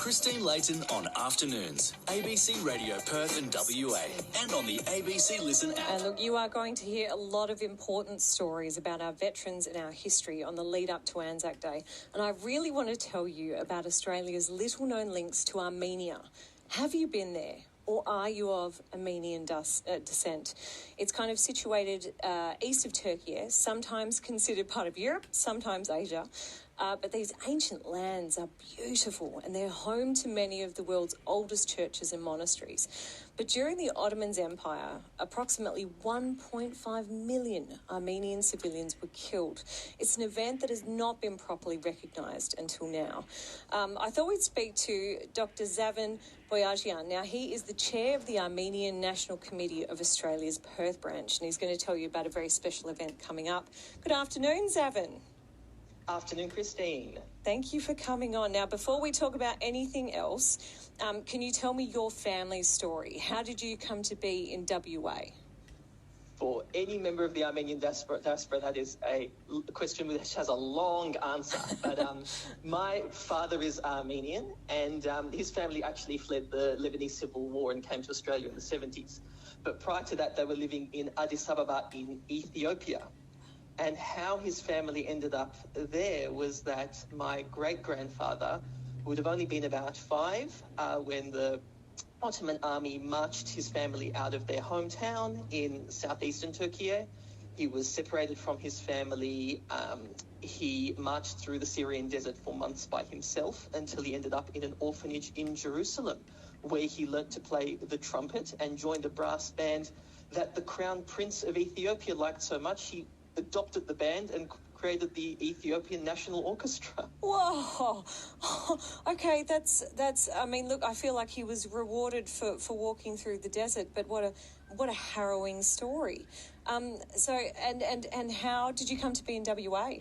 Christine Layton on Afternoons, ABC Radio Perth and WA, and on the ABC Listen app. And look, you are going to hear a lot of important stories about our veterans and our history on the lead up to Anzac Day. And I really want to tell you about Australia's little-known links to Armenia. Have you been there? Or are you of Armenian descent? It's kind of situated east of Turkey, sometimes considered part of Europe, sometimes Asia. But these ancient lands are beautiful and they're home to many of the world's oldest churches and monasteries. But during the Ottoman Empire, approximately 1.5 million Armenian civilians were killed. It's an event that has not been properly recognised until now. I thought we'd speak to Dr. Zaven Boyadjian. Now, he is the chair of the Armenian National Committee of Australia's Perth branch, and he's going to tell you about a very special event coming up. Good afternoon, Zaven. Afternoon, Christine. Thank you for coming on. Now, before we talk about anything else, can you tell me your family's story? How did you come to be in WA? For any member of the Armenian diaspora, that is a question which has a long answer. But my father is Armenian, and his family actually fled the Lebanese Civil War and came to Australia in the 70s. But prior to that, they were living in Addis Ababa in Ethiopia. And how his family ended up there was that my great-grandfather would have only been about 5 when the Ottoman army marched his family out of their hometown in southeastern Turkey. He was separated from his family. He marched through the Syrian desert for months by himself until he ended up in an orphanage in Jerusalem, where he learnt to play the trumpet and joined a brass band that the Crown Prince of Ethiopia liked so much. He adopted the band and created the Ethiopian National Orchestra. Whoa! Okay, that's. I mean, look, I feel like he was rewarded for walking through the desert, but what a harrowing story. So how did you come to be in WA?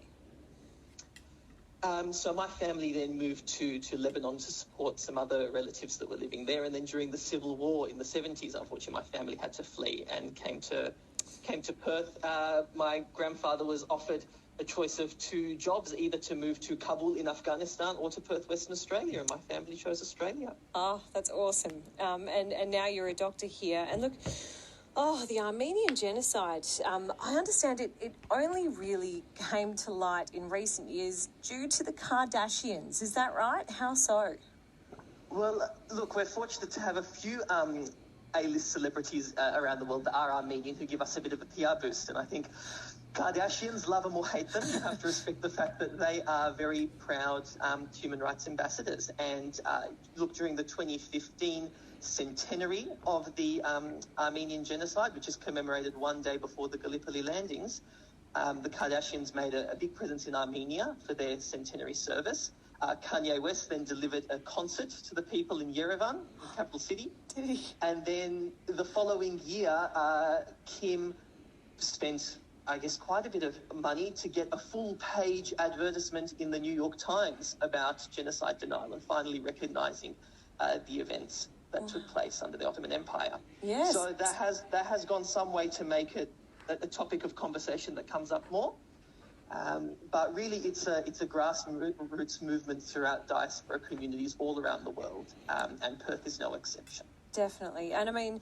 So my family then moved to Lebanon to support some other relatives that were living there, and then during the Civil War in the 70s, unfortunately, my family had to flee and came to Perth. My grandfather was offered a choice of 2 jobs, either to move to Kabul in Afghanistan or to Perth, Western Australia, and my family chose Australia. Oh, that's awesome. And now you're a doctor here. And look, the Armenian Genocide, I understand it only really came to light in recent years due to the Kardashians. Is that right? How so? Well, look, we're fortunate to have a few A-list celebrities around the world that are Armenian who give us a bit of a PR boost. And I think Kardashians, love them or hate them, you have to respect the fact that they are very proud human rights ambassadors. And look, during the 2015 centenary of the Armenian Genocide, which is commemorated one day before the Gallipoli landings, the Kardashians made a big presence in Armenia for their centenary service. Kanye West then delivered a concert to the people in Yerevan, the capital city. And then the following year, Kim spent, I guess, quite a bit of money to get a full-page advertisement in the New York Times about genocide denial and finally recognising the events that took place under the Ottoman Empire. Yes. So that has gone some way to make it a topic of conversation that comes up more. But really, it's a grassroots movement throughout diaspora communities all around the world, and Perth is no exception. Definitely. And I mean,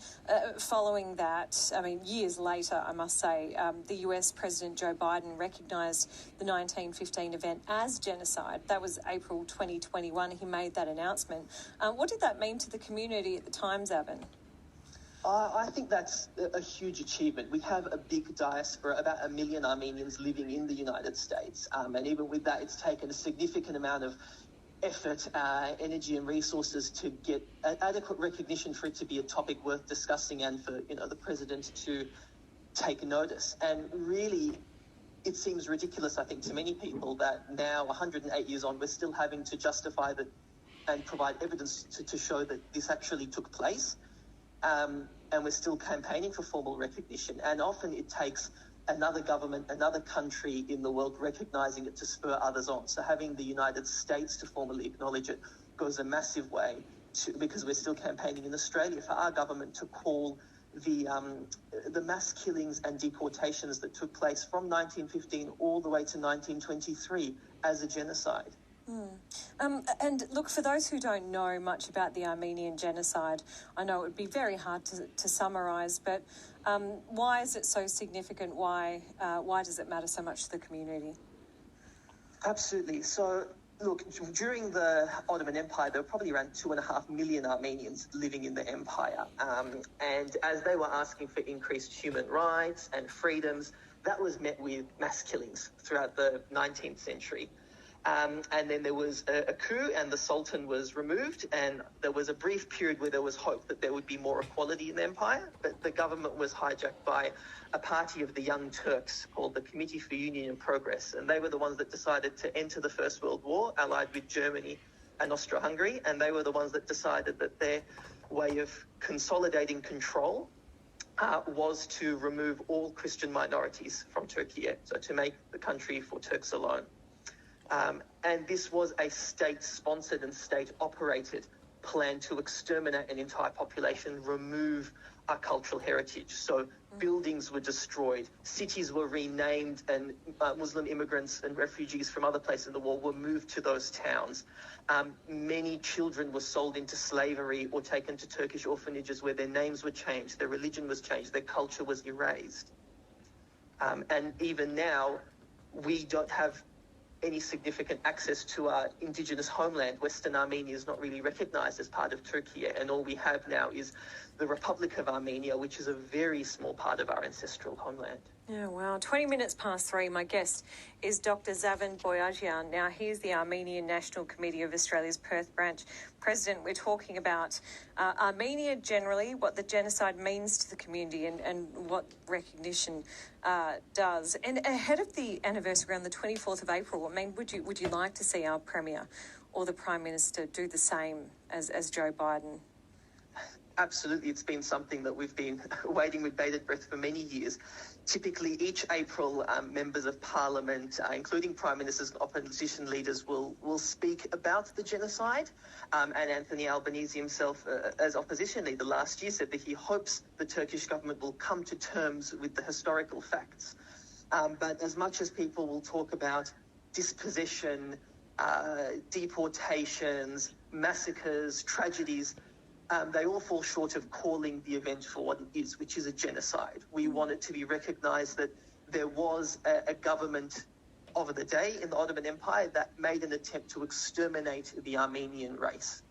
following that, years later, I must say, the US President Joe Biden recognised the 1915 event as genocide. That was April 2021. He made that announcement. What did that mean to the community at the time, Zaven? I think that's a huge achievement. We have a big diaspora, about 1 million Armenians living in the United States. And even with that, it's taken a significant amount of effort, energy and resources to get adequate recognition for it to be a topic worth discussing and for, the president to take notice. And really, it seems ridiculous, I think, to many people that now, 108 years on, we're still having to justify that and provide evidence to show that this actually took place. And we're still campaigning for formal recognition. And often it takes another government, another country in the world recognising it to spur others on. So having the United States to formally acknowledge it goes a massive way, because we're still campaigning in Australia for our government to call the mass killings and deportations that took place from 1915 all the way to 1923 as a genocide. And look, for those who don't know much about the Armenian Genocide, I know it would be very hard to summarise, but why is it so significant? Why does it matter so much to the community? Absolutely. So, look, during the Ottoman Empire, there were probably around 2.5 million Armenians living in the empire. And as they were asking for increased human rights and freedoms, that was met with mass killings throughout the 19th century. And then there was a coup and the Sultan was removed, and there was a brief period where there was hope that there would be more equality in the empire, but the government was hijacked by a party of the Young Turks called the Committee for Union and Progress, and they were the ones that decided to enter the First World War, allied with Germany and Austro-Hungary, and they were the ones that decided that their way of consolidating control was to remove all Christian minorities from Turkey, so to make the country for Turks alone. And this was a state-sponsored and state-operated plan to exterminate an entire population, remove our cultural heritage. So buildings were destroyed, cities were renamed, and Muslim immigrants and refugees from other places in the world were moved to those towns. Many children were sold into slavery or taken to Turkish orphanages where their names were changed, their religion was changed, their culture was erased. And even now, we don't have any significant access to our indigenous homeland. Western Armenia is not really recognized as part of Turkey, and all we have now is the Republic of Armenia, which is a very small part of our ancestral homeland. Yeah, wow. 20 minutes past 3. My guest is Dr. Zaven Boyadjian. Now, he's the Armenian National Committee of Australia's Perth branch president. We're talking about Armenia generally, what the genocide means to the community, and what recognition does. And ahead of the anniversary on the 24th of April, I mean, would you like to see our Premier or the Prime Minister do the same as Joe Biden? Absolutely. It's been something that we've been waiting with bated breath for many years. Typically, each April, members of Parliament, including Prime Ministers and opposition leaders, will speak about the genocide. And Anthony Albanese himself, as opposition leader last year, said that he hopes the Turkish government will come to terms with the historical facts. But as much as people will talk about dispossession, deportations, massacres, tragedies, they all fall short of calling the event for what it is, which is a genocide. We want it to be recognised that there was a government of the day in the Ottoman Empire that made an attempt to exterminate the Armenian race.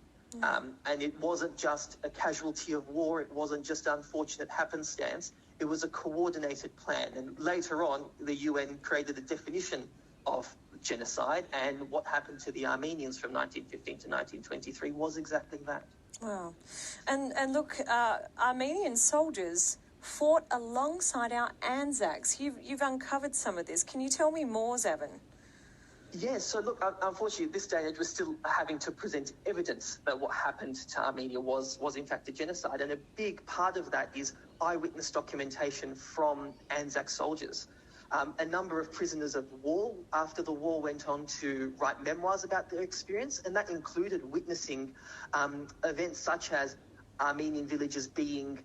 And it wasn't just a casualty of war, it wasn't just unfortunate happenstance, it was a coordinated plan. And later on, the UN created a definition of genocide, and what happened to the Armenians from 1915 to 1923 was exactly that. Wow. And look, Armenian soldiers fought alongside our Anzacs. You've uncovered some of this. Can you tell me more, Zaven? Yes, so look, unfortunately, at this stage, we're still having to present evidence that what happened to Armenia was in fact a genocide. And a big part of that is eyewitness documentation from Anzac soldiers. A number of prisoners of war after the war went on to write memoirs about their experience, and that included witnessing events such as Armenian villages being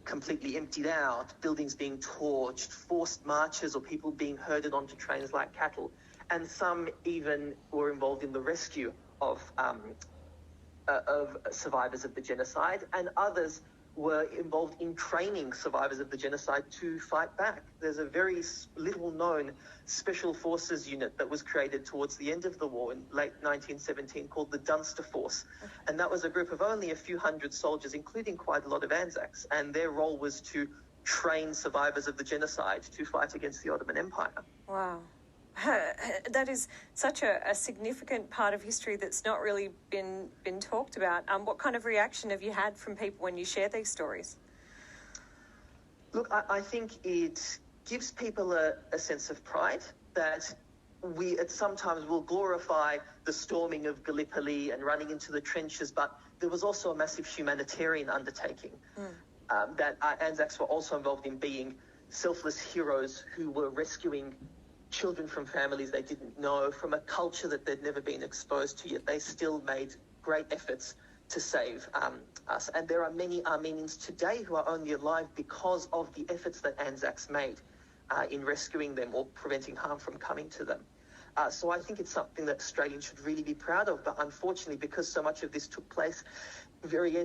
completely emptied out, buildings being torched, forced marches, or people being herded onto trains like cattle. And some even were involved in the rescue of survivors of the genocide, and others were involved in training survivors of the genocide to fight back. There's a very little-known special forces unit that was created towards the end of the war in late 1917 called the Dunster Force. And that was a group of only a few hundred soldiers, including quite a lot of Anzacs, and their role was to train survivors of the genocide to fight against the Ottoman Empire. Wow. That is such a significant part of history that's not really been talked about. What kind of reaction have you had from people when you share these stories? Look, I think it gives people a sense of pride that we sometimes will glorify the storming of Gallipoli and running into the trenches, but there was also a massive humanitarian undertaking that our Anzacs were also involved in, being selfless heroes who were rescuing children from families they didn't know, from a culture that they'd never been exposed to, yet they still made great efforts to save us. And there are many Armenians today who are only alive because of the efforts that Anzacs made in rescuing them or preventing harm from coming to them. So I think it's something that Australians should really be proud of. But unfortunately, because so much of this took place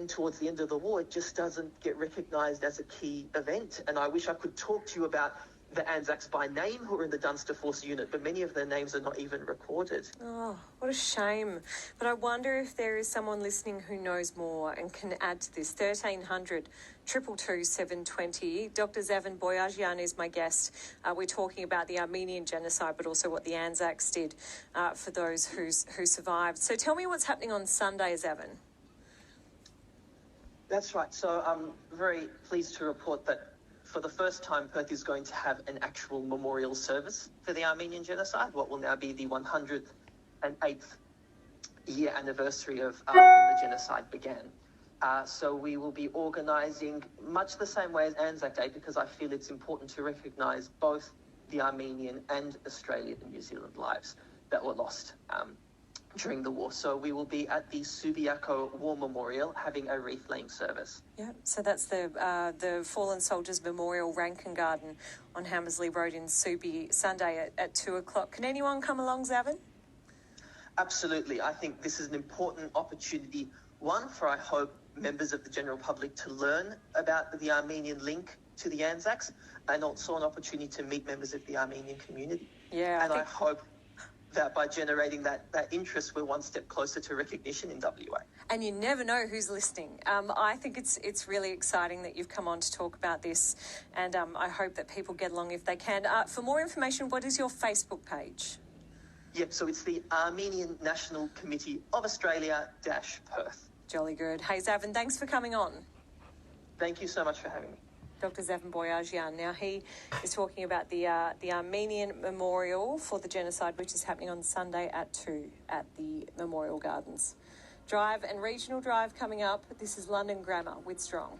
towards the end of the war, it just doesn't get recognised as a key event. And I wish I could talk to you about the Anzacs by name who are in the Dunster Force unit, but many of their names are not even recorded. Oh, what a shame. But I wonder if there is someone listening who knows more and can add to this. 1300 222 720. Dr. Zaven Boyadjian is my guest. We're talking about the Armenian Genocide, but also what the Anzacs did for those who survived. So tell me what's happening on Sunday, Zaven. That's right. So I'm very pleased to report that for the first time, Perth is going to have an actual memorial service for the Armenian Genocide, what will now be the 108th year anniversary of when the genocide began. So we will be organising much the same way as Anzac Day, because I feel it's important to recognise both the Armenian and Australian and New Zealand lives that were lost during the war. So we will be at the Subiaco War Memorial having a wreath-laying service. Yeah, so that's the Fallen Soldiers Memorial, Rankin Garden on Hammersley Road in Subi, Sunday at 2 o'clock. Can anyone come along, Zaven? Absolutely. I think this is an important opportunity, one, for, I hope, members of the general public to learn about the Armenian link to the Anzacs, and also an opportunity to meet members of the Armenian community. Yeah, and I hope that by generating that interest, we're one step closer to recognition in WA. And you never know who's listening. I think it's really exciting that you've come on to talk about this, and I hope that people get along if they can. For more information, what is your Facebook page? Yep, so it's the Armenian National Committee of Australia-Perth. Jolly good. Hey, Zaven, thanks for coming on. Thank you so much for having me. Dr. Zaven Boyadjian. Now, he is talking about the Armenian Memorial for the Genocide, which is happening on Sunday at 2 at the Memorial Gardens. Drive and Regional Drive coming up. This is London Grammar with Strong.